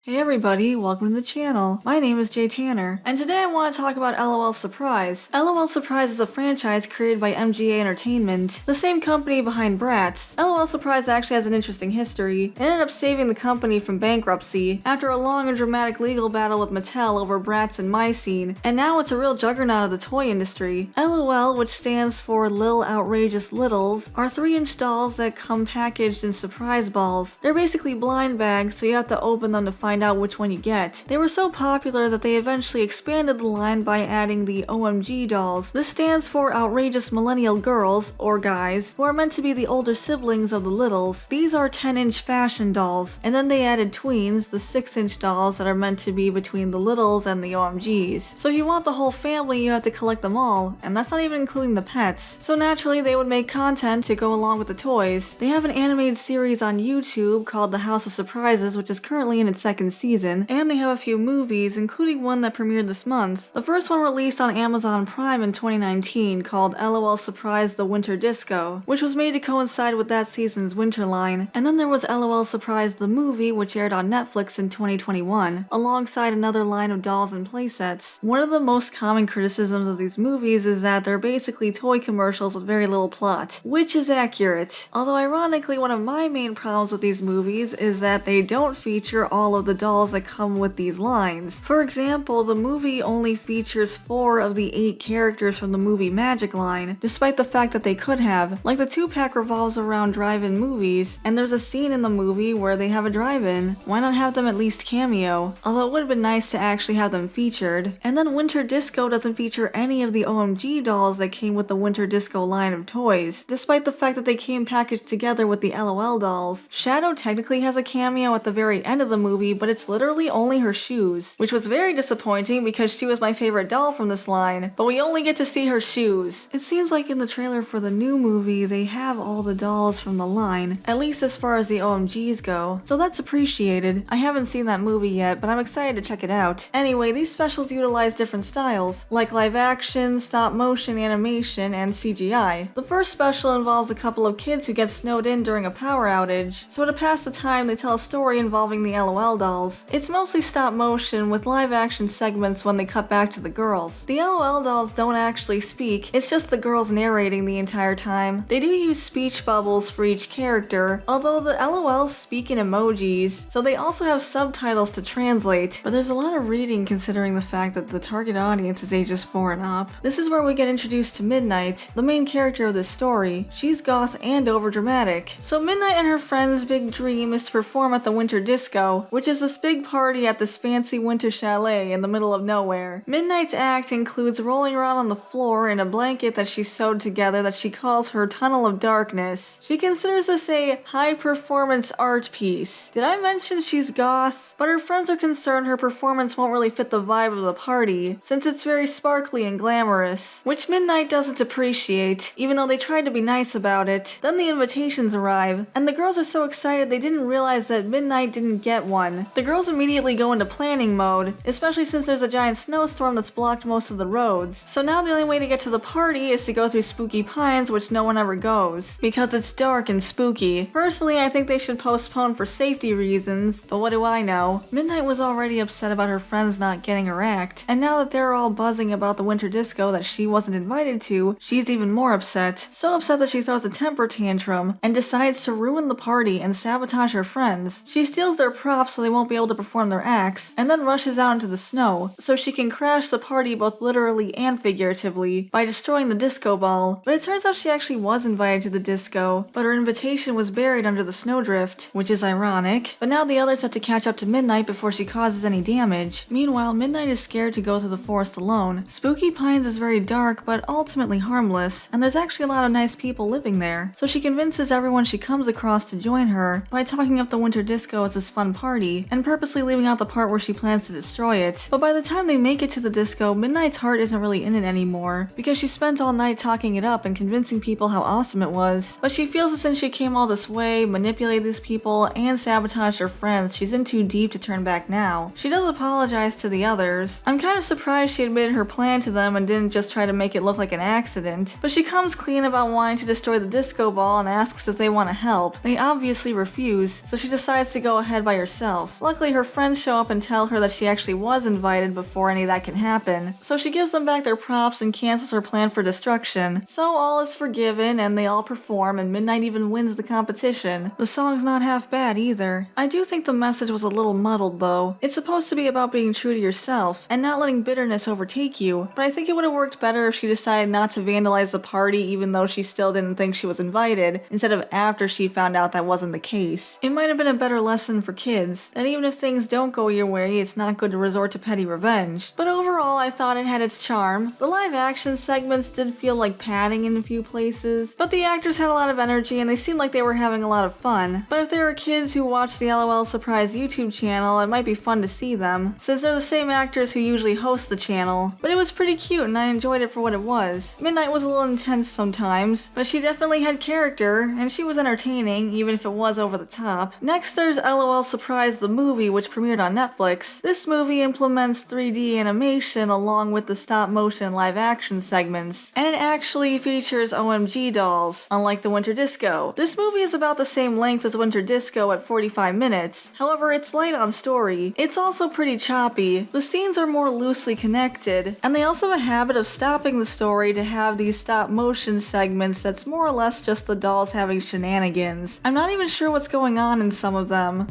Hey everybody, welcome to the channel. My name is Jay Tanner, and today I want to talk about LOL Surprise. LOL Surprise is a franchise created by MGA Entertainment, the same company behind Bratz. LOL Surprise actually has an interesting history, and ended up saving the company from bankruptcy after a long and dramatic legal battle with Mattel over Bratz and Mycene, and now it's a real juggernaut of the toy industry. LOL, which stands for Lil Outrageous Littles, are 3-inch dolls that come packaged in surprise balls. They're basically blind bags, so you have to open them to find out which one you get. They were so popular that they eventually expanded the line by adding the OMG dolls. This stands for Outrageous Millennial Girls, or guys, who are meant to be the older siblings of the Littles. These are 10-inch fashion dolls, and then they added tweens, the 6-inch dolls that are meant to be between the Littles and the OMGs. So if you want the whole family, you have to collect them all, and that's not even including the pets. So naturally, they would make content to go along with the toys. They have an animated series on YouTube called The House of Surprises, which is currently in its second season, and they have a few movies, including one that premiered this month. The first one released on Amazon Prime in 2019 called LOL Surprise The Winter Disco, which was made to coincide with that season's winter line. And then there was LOL Surprise The Movie, which aired on Netflix in 2021, alongside another line of dolls and playsets. One of the most common criticisms of these movies is that they're basically toy commercials with very little plot, which is accurate. Although ironically, one of my main problems with these movies is that they don't feature all of the dolls that come with these lines. For example, the movie only features 4 of the 8 characters from the movie Magic line, despite the fact that they could have. Like the 2-pack revolves around drive-in movies, and there's a scene in the movie where they have a drive-in. Why not have them at least cameo? Although it would have been nice to actually have them featured. And then Winter Disco doesn't feature any of the OMG dolls that came with the Winter Disco line of toys, despite the fact that they came packaged together with the LOL dolls. Shadow technically has a cameo at the very end of the movie, but it's literally only her shoes, which was very disappointing because she was my favorite doll from this line, but we only get to see her shoes. It seems like in the trailer for the new movie, they have all the dolls from the line, at least as far as the OMGs go, so that's appreciated. I haven't seen that movie yet, but I'm excited to check it out. Anyway, these specials utilize different styles, like live action, stop motion animation, and CGI. The first special involves a couple of kids who get snowed in during a power outage, so to pass the time they tell a story involving the LOL dolls. It's mostly stop motion with live action segments when they cut back to the girls. The LOL dolls don't actually speak, it's just the girls narrating the entire time. They do use speech bubbles for each character, although the LOLs speak in emojis, so they also have subtitles to translate, but there's a lot of reading considering the fact that the target audience is ages 4 and up. This is where we get introduced to Midnight, the main character of this story. She's goth and overdramatic. So Midnight and her friend's big dream is to perform at the Winter Disco, which is this big party at this fancy winter chalet in the middle of nowhere. Midnight's act includes rolling around on the floor in a blanket that she sewed together that she calls her Tunnel of Darkness. She considers this a high-performance art piece. Did I mention she's goth? But her friends are concerned her performance won't really fit the vibe of the party, since it's very sparkly and glamorous, which Midnight doesn't appreciate, even though they tried to be nice about it. Then the invitations arrive, and the girls are so excited they didn't realize that Midnight didn't get one. The girls immediately go into planning mode, especially since there's a giant snowstorm that's blocked most of the roads. So now the only way to get to the party is to go through Spooky Pines, which no one ever goes, because it's dark and spooky. Personally, I think they should postpone for safety reasons, but what do I know? Midnight was already upset about her friends not getting her act, and now that they're all buzzing about the Winter Disco that she wasn't invited to, she's even more upset. So upset that she throws a temper tantrum and decides to ruin the party and sabotage her friends. She steals their props so they won't be able to perform their acts, and then rushes out into the snow, so she can crash the party both literally and figuratively by destroying the disco ball. But it turns out she actually was invited to the disco, but her invitation was buried under the snowdrift, which is ironic. But now the others have to catch up to Midnight before she causes any damage. Meanwhile, Midnight is scared to go through the forest alone. Spooky Pines is very dark, but ultimately harmless, and there's actually a lot of nice people living there, so she convinces everyone she comes across to join her by talking up the Winter Disco as this fun party, and purposely leaving out the part where she plans to destroy it. But by the time they make it to the disco, Midnight's heart isn't really in it anymore, because she spent all night talking it up and convincing people how awesome it was. But she feels that since she came all this way, manipulated these people, and sabotaged her friends, she's in too deep to turn back now. She does apologize to the others. I'm kind of surprised she admitted her plan to them and didn't just try to make it look like an accident, but she comes clean about wanting to destroy the disco ball and asks if they want to help. They obviously refuse, so she decides to go ahead by herself. herself. Luckily, her friends show up and tell her that she actually was invited before any of that can happen, so she gives them back their props and cancels her plan for destruction. So all is forgiven and they all perform, and Midnight even wins the competition. The song's not half bad either. I do think the message was a little muddled though. It's supposed to be about being true to yourself and not letting bitterness overtake you, but I think it would have worked better if she decided not to vandalize the party even though she still didn't think she was invited, instead of after she found out that wasn't the case. It might have been a better lesson for kids, that even if things don't go your way, it's not good to resort to petty revenge. But overall, I thought it had its charm. The live action segments did feel like padding in a few places, but the actors had a lot of energy and they seemed like they were having a lot of fun. But if there are kids who watch the LOL Surprise YouTube channel, it might be fun to see them, since they're the same actors who usually host the channel. But it was pretty cute and I enjoyed it for what it was. Midnight was a little intense sometimes, but she definitely had character, and she was entertaining, even if it was over the top. Next there's LOL Surprise the movie, which premiered on Netflix. This movie implements 3D animation along with the stop motion live action segments, and it actually features OMG dolls, unlike the Winter Disco. This movie is about the same length as Winter Disco at 45 minutes, however it's light on story. It's also pretty choppy. The scenes are more loosely connected, and they also have a habit of stopping the story to have these stop motion segments that's more or less just the dolls having shenanigans. I'm not even sure what's going on in some of them.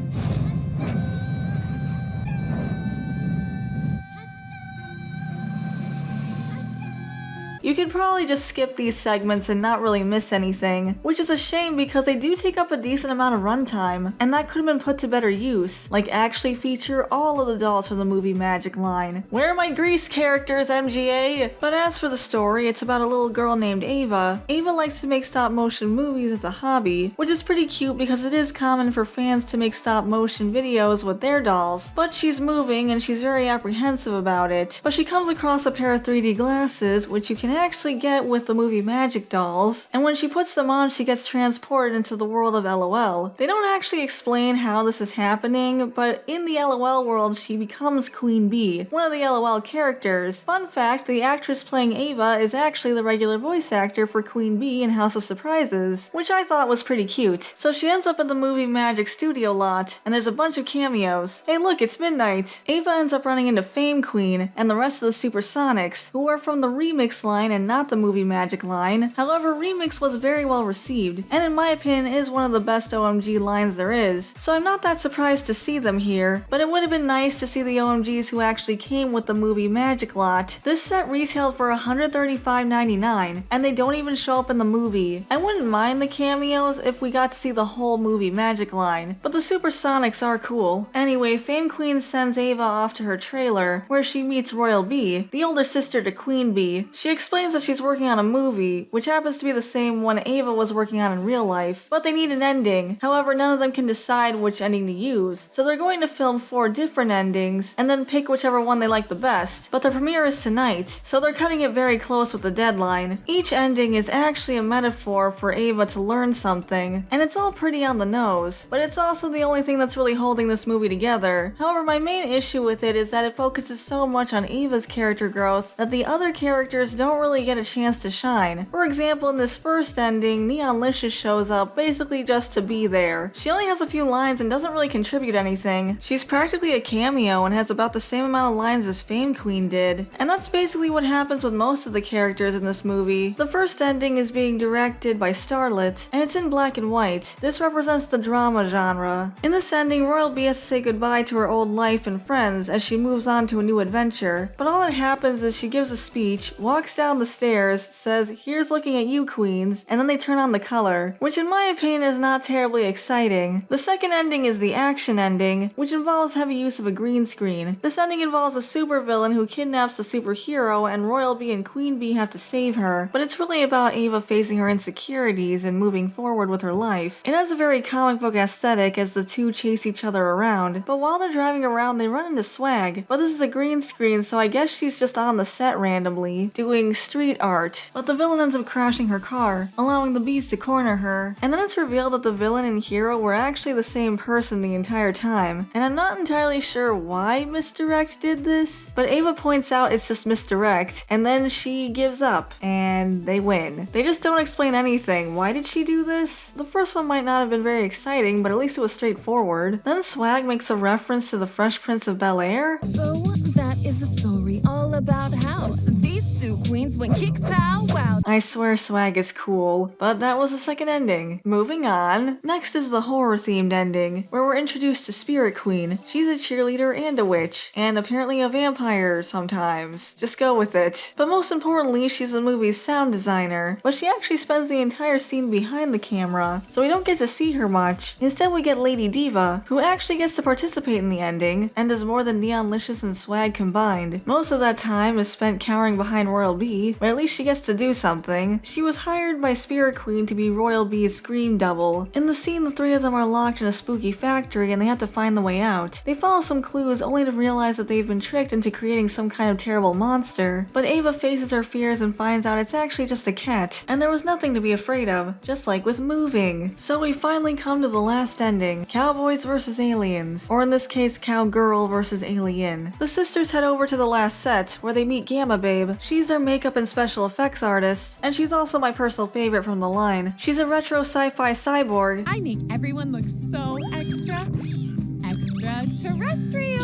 You could probably just skip these segments and not really miss anything, which is a shame because they do take up a decent amount of runtime, and that could have been put to better use, like actually feature all of the dolls from the movie Magic line. Where are my Grease characters, MGA? But as for the story, it's about a little girl named Ava. Ava likes to make stop motion movies as a hobby, which is pretty cute because it is common for fans to make stop motion videos with their dolls, but she's moving and she's very apprehensive about it. But she comes across a pair of 3D glasses, which you can actually get with the movie Magic dolls, and when she puts them on she gets transported into the world of LOL. They don't actually explain how this is happening, but in the LOL world she becomes Queen Bee, one of the LOL characters. Fun fact, the actress playing Ava is actually the regular voice actor for Queen Bee in House of Surprises, which I thought was pretty cute. So she ends up in the movie Magic studio lot, and there's a bunch of cameos. Hey look, it's Midnight! Ava ends up running into Fame Queen and the rest of the Supersonics, who are from the remix line and not the movie Magic line. However, Remix was very well received, and in my opinion is one of the best OMG lines there is, so I'm not that surprised to see them here, but it would have been nice to see the OMGs who actually came with the movie Magic lot. This set retailed for $135.99, and they don't even show up in the movie. I wouldn't mind the cameos if we got to see the whole movie Magic line, but the Supersonics are cool. Anyway, Fame Queen sends Ava off to her trailer, where she meets Royal Bee, the older sister to Queen Bee. She explains that she's working on a movie, which happens to be the same one Ava was working on in real life, but they need an ending. However, none of them can decide which ending to use, so they're going to film 4 different endings, and then pick whichever one they like the best. But the premiere is tonight, so they're cutting it very close with the deadline. Each ending is actually a metaphor for Ava to learn something, and it's all pretty on the nose, but it's also the only thing that's really holding this movie together. However, my main issue with it is that it focuses so much on Ava's character growth that the other characters don't really get a chance to shine. For example, in this first ending, Neon Licious shows up basically just to be there. She only has a few lines and doesn't really contribute anything. She's practically a cameo and has about the same amount of lines as Fame Queen did. And that's basically what happens with most of the characters in this movie. The first ending is being directed by Starlet, and it's in black and white. This represents the drama genre. In this ending, Royal Bee has to say goodbye to her old life and friends as she moves on to a new adventure. But all that happens is she gives a speech, walks down the stairs, says, "Here's looking at you, queens," and then they turn on the color, which in my opinion is not terribly exciting. The second ending is the action ending, which involves heavy use of a green screen. This ending involves a supervillain who kidnaps a superhero, and Royal Bee and Queen Bee have to save her, but it's really about Ava facing her insecurities and moving forward with her life. It has a very comic book aesthetic as the two chase each other around, but while they're driving around they run into Swag, but this is a green screen, so I guess she's just on the set randomly, doing street art, but the villain ends up crashing her car, allowing the bees to corner her, and then it's revealed that the villain and hero were actually the same person the entire time, and I'm not entirely sure why Misdirect did this, but Ava points out it's just misdirect, and then she gives up, and they win. They just don't explain anything. Why did she do this? The first one might not have been very exciting, but at least it was straightforward. Then Swag makes a reference to the Fresh Prince of Bel-Air. So that is the story all about how these two queens went kick pow wow. I swear Swag is cool, but that was the second ending. Moving on. Next is the horror-themed ending, where we're introduced to Spirit Queen. She's a cheerleader and a witch, and apparently a vampire sometimes. Just go with it. But most importantly, she's the movie's sound designer, but she actually spends the entire scene behind the camera, so we don't get to see her much. Instead, we get Lady Diva, who actually gets to participate in the ending, and does more than Neonlicious and Swag combined. Most of that time is spent cowering behind Royal B, but at least she gets to do something. She was hired by Spirit Queen to be Royal B's scream double. In the scene, the three of them are locked in a spooky factory and they have to find the way out. They follow some clues only to realize that they've been tricked into creating some kind of terrible monster, but Ava faces her fears and finds out it's actually just a cat, and there was nothing to be afraid of, just like with moving. So we finally come to the last ending, Cowboys versus Aliens, or in this case, Cowgirl versus Alien. The sisters head over to the last set, where they meet Gamma Babe. She's their makeup and special effects artist, and she's also my personal favorite from the line. She's a retro sci-fi cyborg. I make everyone look so extraterrestrial.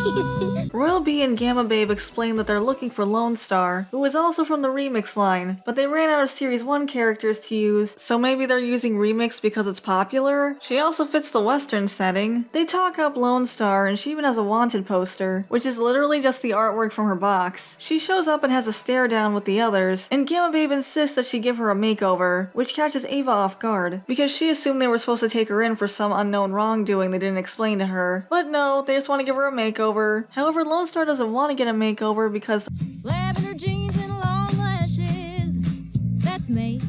Royal B and Gamma Babe explain that they're looking for Lone Star, who is also from the Remix line, but they ran out of Series 1 characters to use, so maybe they're using Remix because it's popular? She also fits the Western setting. They talk up Lone Star, and she even has a wanted poster, which is literally just the artwork from her box. She shows up and has a stare down with the others, and Gamma Babe insists that she give her a makeover, which catches Ava off guard, because she assumed they were supposed to take her in for some unknown wrongdoing they didn't explain to her. But no, they just want to give her a makeover. However, Lone Star doesn't want to get a makeover because Lavender jeans and long lashes. That's me.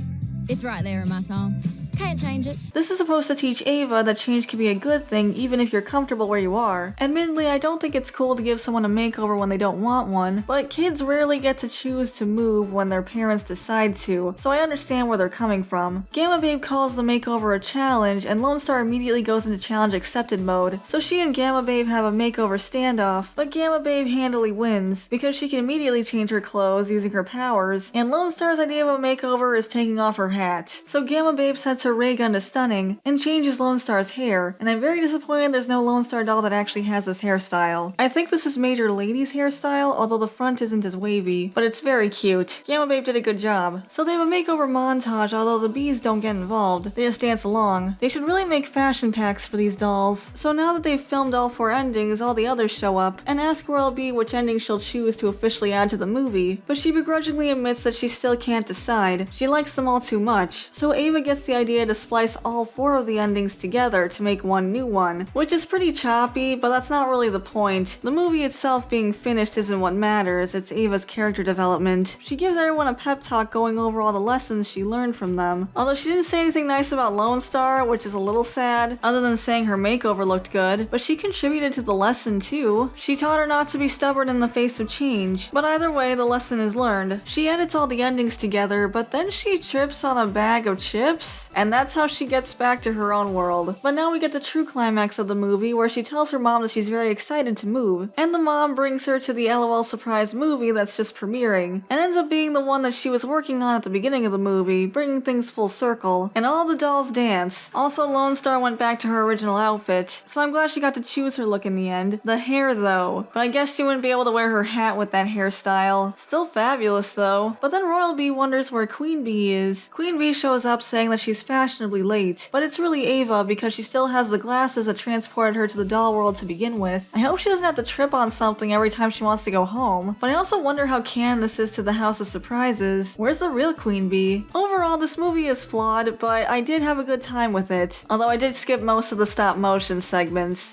It's right there in my song. Can't change it. this is supposed to teach Ava that change can be a good thing even if you're comfortable where you are. Admittedly, I don't think it's cool to give someone a makeover when they don't want one, but kids rarely get to choose to move when their parents decide to, so I understand where they're coming from. Gamma Babe calls the makeover a challenge, and Lone Star immediately goes into challenge accepted mode, so she and Gamma Babe have a makeover standoff, but Gamma Babe handily wins, because she can immediately change her clothes using her powers, and Lone Star's idea of a makeover is taking off her hat. So Gamma Babe sets her ray gun to stunning, and changes Lone Star's hair, and I'm very disappointed there's no Lone Star doll that actually has this hairstyle. I think this is Major Lady's hairstyle, although the front isn't as wavy, but it's very cute. Gamma Babe did a good job. So they have a makeover montage, although the bees don't get involved, they just dance along. They should really make fashion packs for these dolls. So now that they've filmed all 4 endings, all the others show up, and ask Royal B which ending she'll choose to officially add to the movie, but she begrudgingly admits that she still can't decide. She likes them all too much. So Ava gets the idea to splice all 4 of the endings together to make one new one, which is pretty choppy, but that's not really the point. The movie itself being finished isn't what matters, it's Ava's character development. She gives everyone a pep talk going over all the lessons she learned from them. Although she didn't say anything nice about Lone Star, which is a little sad, other than saying her makeover looked good, but she contributed to the lesson too. She taught her not to be stubborn in the face of change, but either way, the lesson is learned. She edits all the endings together, but then she trips on a bag of chips, and that's how she gets back to her own world. But now we get the true climax of the movie, where she tells her mom that she's very excited to move, and the mom brings her to the LOL Surprise movie that's just premiering, and ends up being the one that she was working on at the beginning of the movie, bringing things full circle, and all the dolls dance. Also, Lone Star went back to her original outfit, so I'm glad she got to choose her look in the end. The hair though, but I guess she wouldn't be able to wear her hat with that hairstyle. Still fabulous though. But then Royal B wonders where Queen Bee is. Queen Bee shows up saying that she's fashionably late, but it's really Ava because she still has the glasses that transported her to the doll world to begin with. I hope she doesn't have to trip on something every time she wants to go home, but I also wonder how canon this is to the House of Surprises. Where's the real Queen Bee? Overall, this movie is flawed, but I did have a good time with it, although I did skip most of the stop motion segments.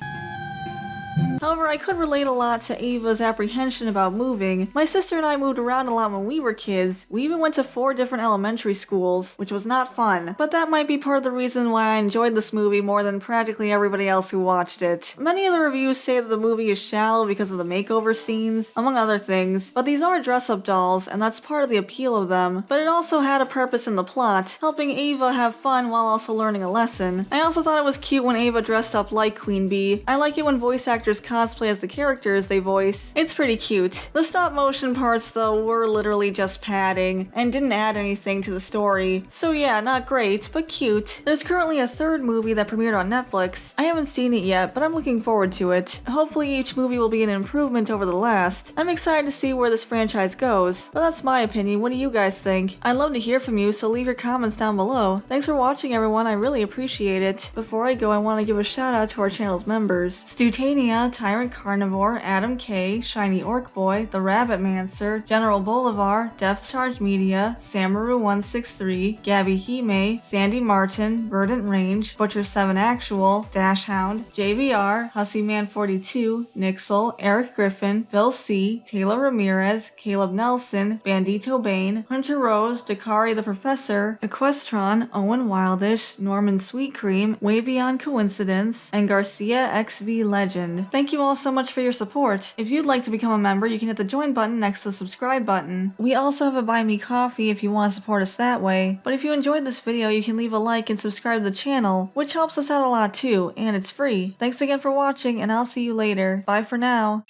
However, I could relate a lot to Ava's apprehension about moving. My sister and I moved around a lot when we were kids. We even went to 4 different elementary schools, which was not fun. But that might be part of the reason why I enjoyed this movie more than practically everybody else who watched it. Many of the reviews say that the movie is shallow because of the makeover scenes, among other things, but these are dress-up dolls, and that's part of the appeal of them. But it also had a purpose in the plot, helping Ava have fun while also learning a lesson. I also thought it was cute when Ava dressed up like Queen Bee. I like it when voice actors cosplay as the characters they voice. It's pretty cute. The stop motion parts though were literally just padding, and didn't add anything to the story. So yeah, not great, but cute. There's currently a 3rd movie that premiered on Netflix. I haven't seen it yet, but I'm looking forward to it. Hopefully each movie will be an improvement over the last. I'm excited to see where this franchise goes, but that's my opinion. What do you guys think? I'd love to hear from you, so leave your comments down below. Thanks for watching everyone, I really appreciate it. Before I go, I want to give a shout out to our channel's members. Stutania, Tyrant Carnivore, Adam K, Shiny Orc Boy, The Rabbit Mancer, General Bolivar, Depth Charge Media, Samaru163, Gabby Hime, Sandy Martin, Verdant Range, Butcher7 Actual, Dash Hound, JVR, Hussyman42, Nixel, Eric Griffin, Phil C, Taylor Ramirez, Caleb Nelson, Bandito Bane, Hunter Rose, Dakari the Professor, Equestron, Owen Wildish, Norman Sweetcream, Way Beyond Coincidence, and Garcia XV Legend. Thank you all so much for your support. If you'd like to become a member, you can hit the join button next to the subscribe button. We also have a buy me coffee if you want to support us that way. But if you enjoyed this video, you can leave a like and subscribe to the channel, which helps us out a lot too, and it's free. Thanks again for watching, and I'll see you later. Bye for now.